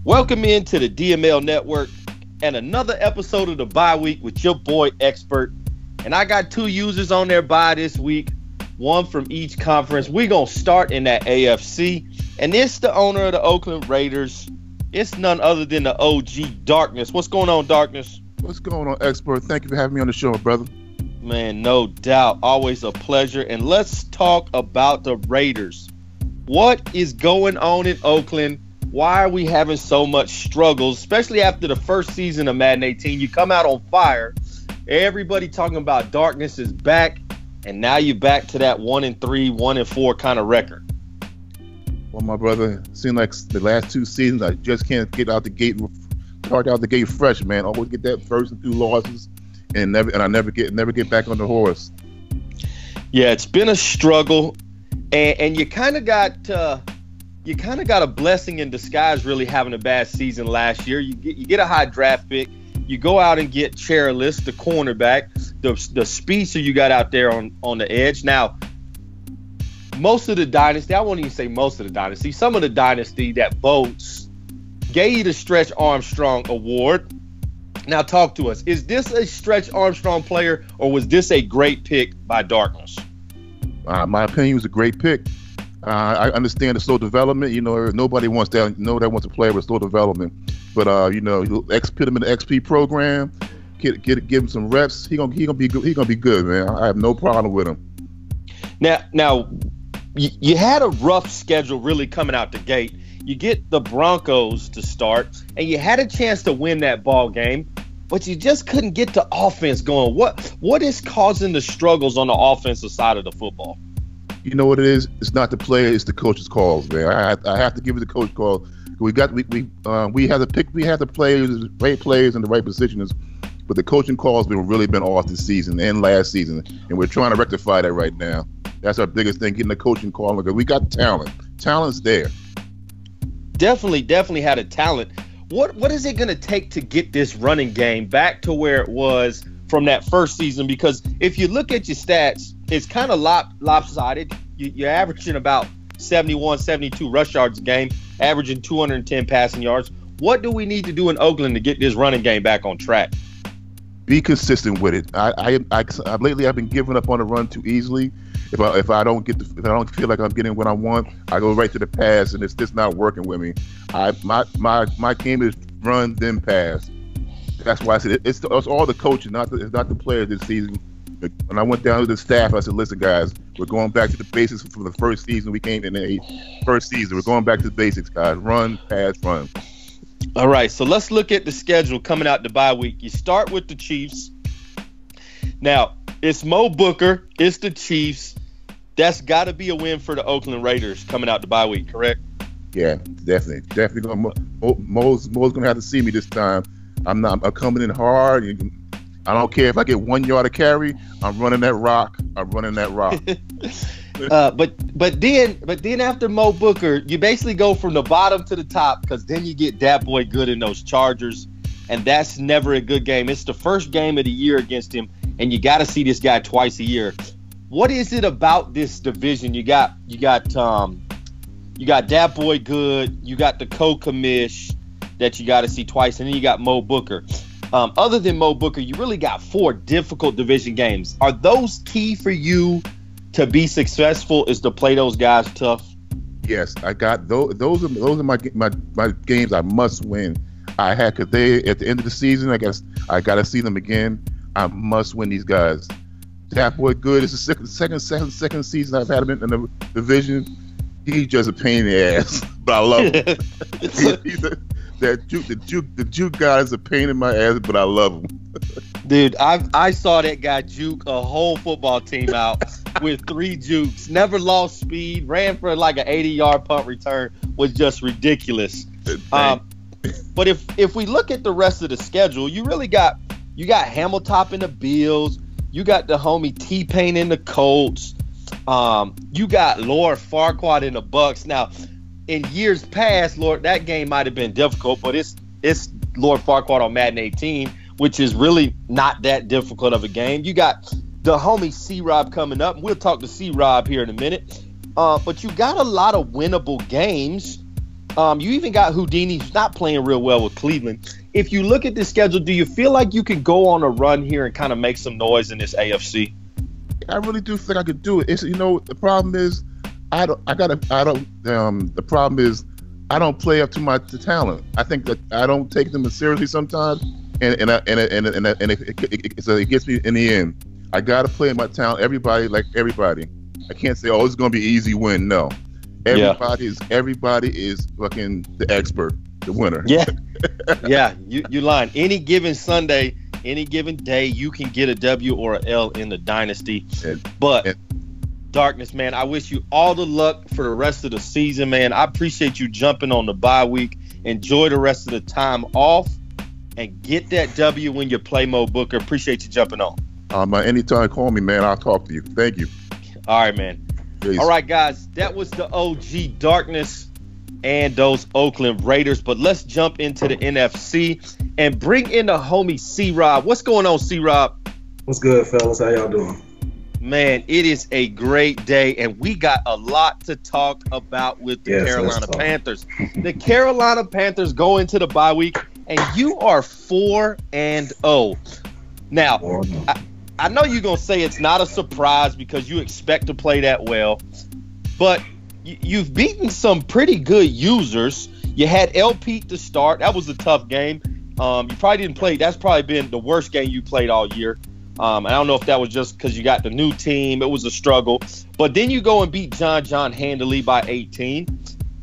Welcome into the DML Network and another episode of the bye week with your boy XPERT. And I got two users on their bye this week, one from each conference. We're going to start in that AFC. And it's the owner of the Oakland Raiders. It's none other than the OG Darkness. What's going on, Darkness? What's going on, XPERT? Thank you for having me on the show, brother. Man, no doubt. Always a pleasure. And let's talk about the Raiders. What is going on in Oakland? Why are we having so much struggles, especially after the first season of Madden 18? You come out on fire. Everybody talking about Darkness is back, and now you're back to that 1-3, 1-4 kind of record. Well, my brother, it seems like the last two seasons I just can't get out the gate, start out the gate fresh, man. Always get that first and two losses, and I never get back on the horse. Yeah, it's been a struggle, and you kind of got a blessing in disguise, really having a bad season last year. You get a high draft pick. You go out and get Chairless, the cornerback, the speedster you got out there on the edge. Now, most of the dynasty, I won't even say most of the dynasty, some of the dynasty that votes gave you the Stretch Armstrong Award. Now, talk to us. Is this a Stretch Armstrong player, or was this a great pick by Darkness? My opinion was a great pick. I understand the slow development. You know, nobody wants that. Nobody wants to play with slow development. But put him in the XP program, give him some reps. He gonna be good. He gonna be good, man. I have no problem with him. Now, you had a rough schedule really coming out the gate. You get the Broncos to start, and you had a chance to win that ball game, but you just couldn't get the offense going. What is causing the struggles on the offensive side of the football? You know what it is? It's not the player, it's the coach's calls, man. I have to give it the coach call. We have the players, right players in the right positions, but the coaching calls really been off this season and last season, and we're trying to rectify that right now. That's our biggest thing, getting the coaching call, because we got talent. Talent's there. Definitely had a talent. What is it going to take to get this running game back to where it was from that first season? Because if you look at your stats, it's kind of lopsided. You're averaging about 71, 72 rush yards a game, averaging 210 passing yards. What do we need to do in Oakland to get this running game back on track? Be consistent with it. Lately I've been giving up on the run too easily. If I don't feel like I'm getting what I want, I go right to the pass, and it's just not working with me. My game is run then pass. That's why I said it's all the coaching, it's not the players this season. When I went down to the staff, I said, "Listen, guys, we're going back to the basics from the first season. We came in the first season. We're going back to the basics, guys. Run, pass, run." All right, so let's look at the schedule coming out the bye week. You start with the Chiefs. Now, it's Mo Booker. It's the Chiefs. That's got to be a win for the Oakland Raiders coming out the bye week, correct? Yeah, definitely. Mo's gonna have to see me this time. I'm coming in hard. I don't care if I get 1 yard of carry. I'm running that rock. But then after Mo Booker, you basically go from the bottom to the top, because then you get that boy good in those Chargers, and that's never a good game. It's the first game of the year against him, and you got to see this guy twice a year. What is it about this division? You got that boy good. You got the co-commish that you got to see twice, and then you got Mo Booker. Other than Mo Booker, you really got 4 difficult division games. Are those key for you to be successful, is to play those guys tough? Yes, I got those. Those are my games I must win. Because they at the end of the season, I guess I got to see them again. I must win these guys. That boy good. It's the second season I've had him in the division. He's just a pain in the ass, but I love him. The juke guy is a pain in my ass, but I love him. Dude, I saw that guy juke a whole football team out with 3 jukes. Never lost speed. Ran for like an 80-yard punt return. Was just ridiculous. But if we look at the rest of the schedule, you got Hamilton in the Bills. You got the homie T-Pain in the Colts. You got Lord Farquaad in the Bucks. Now, in years past, Lord, that game might have been difficult, but it's Lord Farquaad on Madden 18, which is really not that difficult of a game. You got the homie C-Rob coming up. We'll talk to C-Rob here in a minute. But you got a lot of winnable games. You even got Houdini, who's not playing real well with Cleveland. If you look at the schedule, do you feel like you can go on a run here and kind of make some noise in this AFC? I really do think I could do it. It's, the problem is the problem is I don't play up to my talent. I think that I don't take them seriously sometimes, and it gets me in the end. I got to play my talent. Everybody. I can't say, oh, it's going to be easy win. No, everybody is fucking the expert, the winner. Yeah, yeah. You lying. Any given Sunday, any given day, you can get a W or a L in the Dynasty. But Darkness, man, I wish you all the luck for the rest of the season, man. I appreciate you jumping on the bye week. Enjoy the rest of the time off and get that W when you play Mo Booker. Appreciate you jumping on. Anytime, call me, man. I'll talk to you. Thank you. All right, man. Peace. All right, guys. That was the OG Darkness and those Oakland Raiders. But let's jump into the NFC and bring in the homie C-Rob. What's going on, C-Rob? What's good, fellas? How y'all doing? Man, it is a great day, and we got a lot to talk about with the Carolina Panthers. The Carolina Panthers go into the bye week, and you are 4-0. Now, I know you're going to say it's not a surprise because you expect to play that well, but you've beaten some pretty good users. You had El Pete to start. That was a tough game. You probably didn't play. That's probably been the worst game you played all year. I don't know if that was just because you got the new team. It was a struggle. But then you go and beat John handily by 18.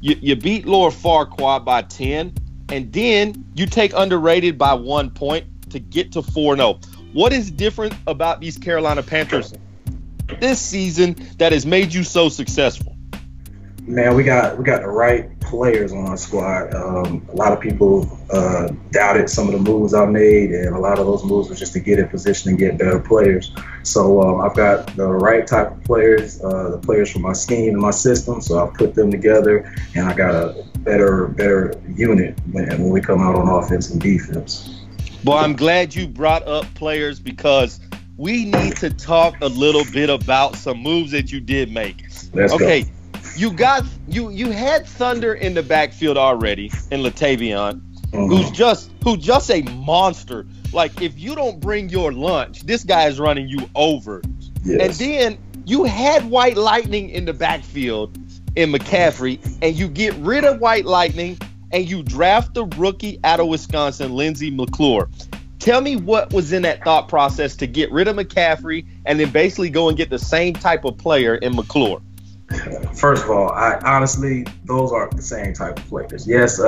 You beat Laura Farquaad by 10. And then you take underrated by 1 point to get to 4-0. What is different about these Carolina Panthers this season that has made you so successful? Man, we got the right players on our squad. A lot of people doubted some of the moves I made, and a lot of those moves were just to get in position and get better players. So I've got the right type of players, the players from my scheme and my system. So I've put them together, and I got a better unit when we come out on offense and defense. Well, I'm glad you brought up players because we need to talk a little bit about some moves that you did make. Let's go. You had Thunder in the backfield already in Latavion, who's just a monster. Like, if you don't bring your lunch, this guy is running you over. Yes. And then you had White Lightning in the backfield in McCaffrey, and you get rid of White Lightning and you draft the rookie out of Wisconsin, Lindsey McClure. Tell me what was in that thought process to get rid of McCaffrey and then basically go and get the same type of player in McClure. First of all, honestly, those aren't the same type of players. Yes,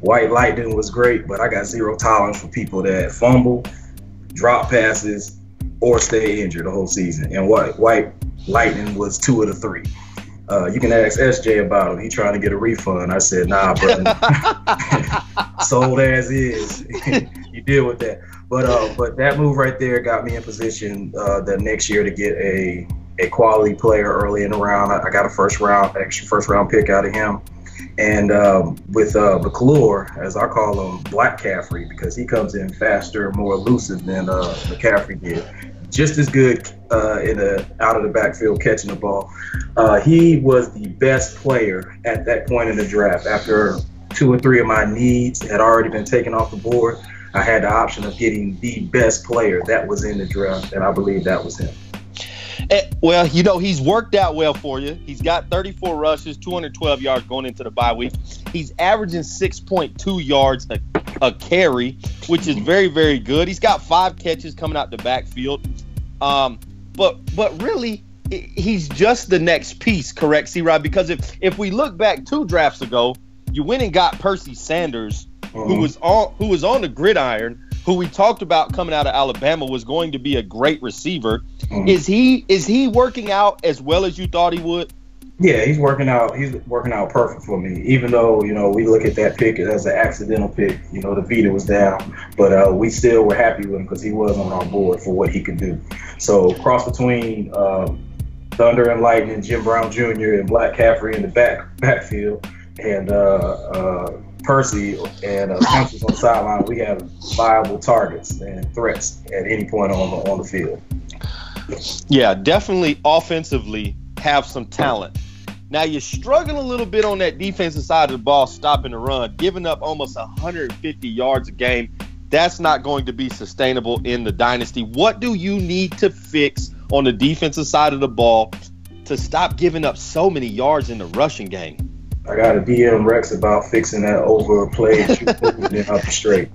White Lightning was great, but I got zero tolerance for people that fumble, drop passes, or stay injured the whole season. And White Lightning was 2 of the 3. You can ask SJ about him. He trying to get a refund. I said, nah, brother. Sold as is. You deal with that. But that move right there got me in position the next year to get a quality player early in the round. I got a extra first round pick out of him. And with McClure, as I call him, Black Caffrey, because he comes in faster, more elusive than McCaffrey did. Just as good out of the backfield catching the ball. He was the best player at that point in the draft. After 2 or 3 of my needs had already been taken off the board, I had the option of getting the best player that was in the draft, and I believe that was him. Well, he's worked out well for you. He's got 34 rushes, 212 yards going into the bye week. He's averaging 6.2 yards a carry, which is very, very good. He's got 5 catches coming out the backfield. But really, he's just the next piece, correct, C-Rob? Because if we look back 2 drafts ago, you went and got Percy Sanders, who was on the gridiron, who we talked about coming out of Alabama was going to be a great receiver. Is he working out as well as you thought he would? Yeah, he's working out. He's working out perfect for me. Even though we look at that pick as an accidental pick. The Vita was down, but we still were happy with him because he was on our board for what he could do. So cross between Thunder and Lightning, Jim Brown Jr. and Black Caffrey in the backfield, and Percy and Punches on the sideline, we have viable targets and threats at any point on the field. Yeah, definitely offensively have some talent. Now you're struggling a little bit on that defensive side of the ball, stopping the run, giving up almost 150 yards a game. That's not going to be sustainable in the dynasty. What do you need to fix on the defensive side of the ball to stop giving up so many yards in the rushing game? I got a DM Rex about fixing that overplayed movement up straight.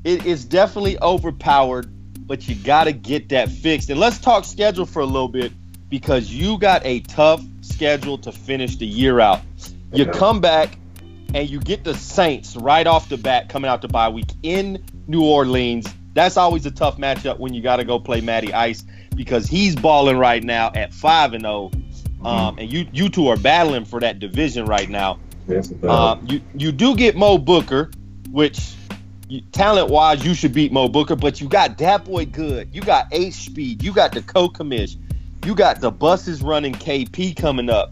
It is definitely overpowered, but you got to get that fixed. And let's talk schedule for a little bit, because you got a tough schedule to finish the year out. You come back and you get the Saints right off the bat coming out the bye week in New Orleans. That's always a tough matchup when you got to go play Matty Ice, because he's balling right now at 5-0. And you two are battling for that division right now. Yes, you do get Mo Booker, which talent-wise you should beat Mo Booker, but you got that boy Good. You got H-Speed. You got the co-commish. You got the buses running KP coming up.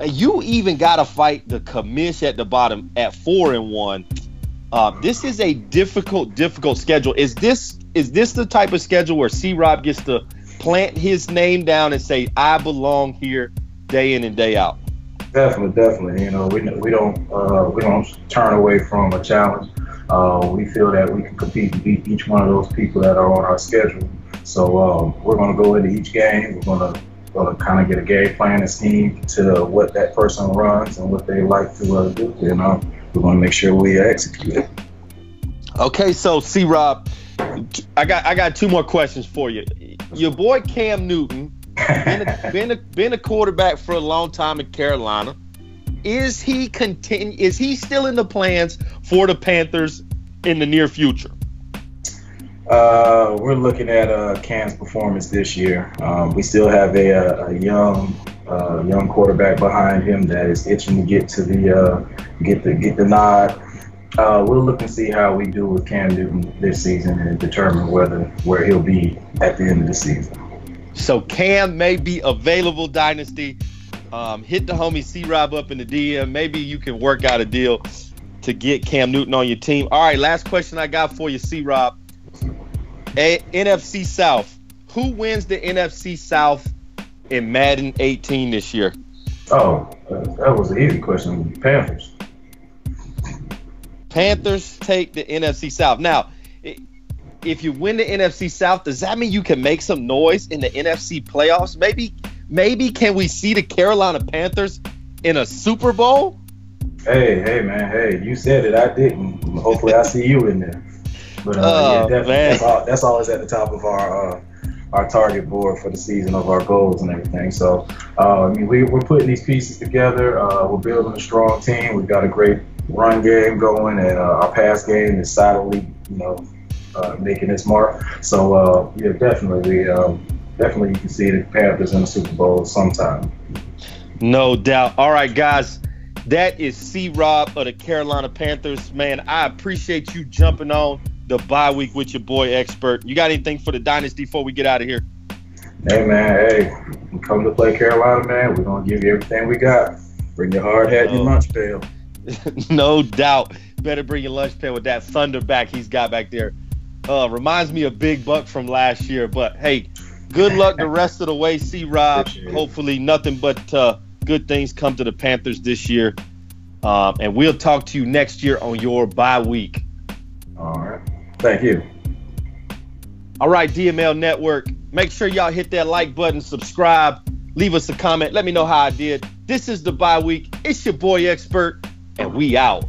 You even got to fight the commish at the bottom at 4-1. This is a difficult schedule. Is this the type of schedule where C-Rob gets to plant his name down and say, I belong here day in and day out? Definitely. You know, we don't turn away from a challenge. We feel that we can compete and beat each one of those people that are on our schedule. So we're going to go into each game. We're going to kind of get a game plan and scheme to what that person runs and what they like to do. You know, we're going to make sure we execute it. Okay, so C-Rob, I got two more questions for you. Your boy Cam Newton, been a quarterback for a long time in Carolina. Is he still in the plans for the Panthers in the near future? We're looking at Cam's performance this year. We still have a young quarterback behind him that is itching to get to get the nod. We'll look and see how we do with Cam Newton this season and determine where he'll be at the end of the season. So Cam may be available, Dynasty. Hit the homie C-Rob up in the DM. Maybe you can work out a deal to get Cam Newton on your team. All right, last question I got for you, C-Rob. NFC South. Who wins the NFC South in Madden 18 this year? Oh, that was an easy question. Panthers. Panthers take the NFC South. Now, if you win the NFC South, does that mean you can make some noise in the NFC playoffs? Maybe can we see the Carolina Panthers in a Super Bowl? Hey, man. Hey, you said it. I didn't. Hopefully I see you in there. But yeah, definitely, that's always at the top of our target board for the season of our goals and everything. So, I mean, we're putting these pieces together. We're building a strong team. We've got a great run game going, and our pass game is solidly, making its mark. So, yeah, definitely you can see the Panthers in the Super Bowl sometime. No doubt. All right, guys. That is C-Rob of the Carolina Panthers. Man, I appreciate you jumping on the bye week with your boy XPERT. You got anything for the Dynasty before we get out of here? Hey, man. You come to play Carolina, man. We're going to give you everything we got. Bring your hard hat and your lunch pail. No doubt. Better bring your lunch pail with that thunder back he's got back there. Reminds me of Big Buck from last year. But, hey, good luck the rest of the way, C-Rob. Hopefully nothing but good things come to the Panthers this year. And we'll talk to you next year on your bye week. All right. Thank you. All right, DML Network. Make sure y'all hit that like button, subscribe, leave us a comment. Let me know how I did. This is the bye week. It's your boy XPERT, and we out.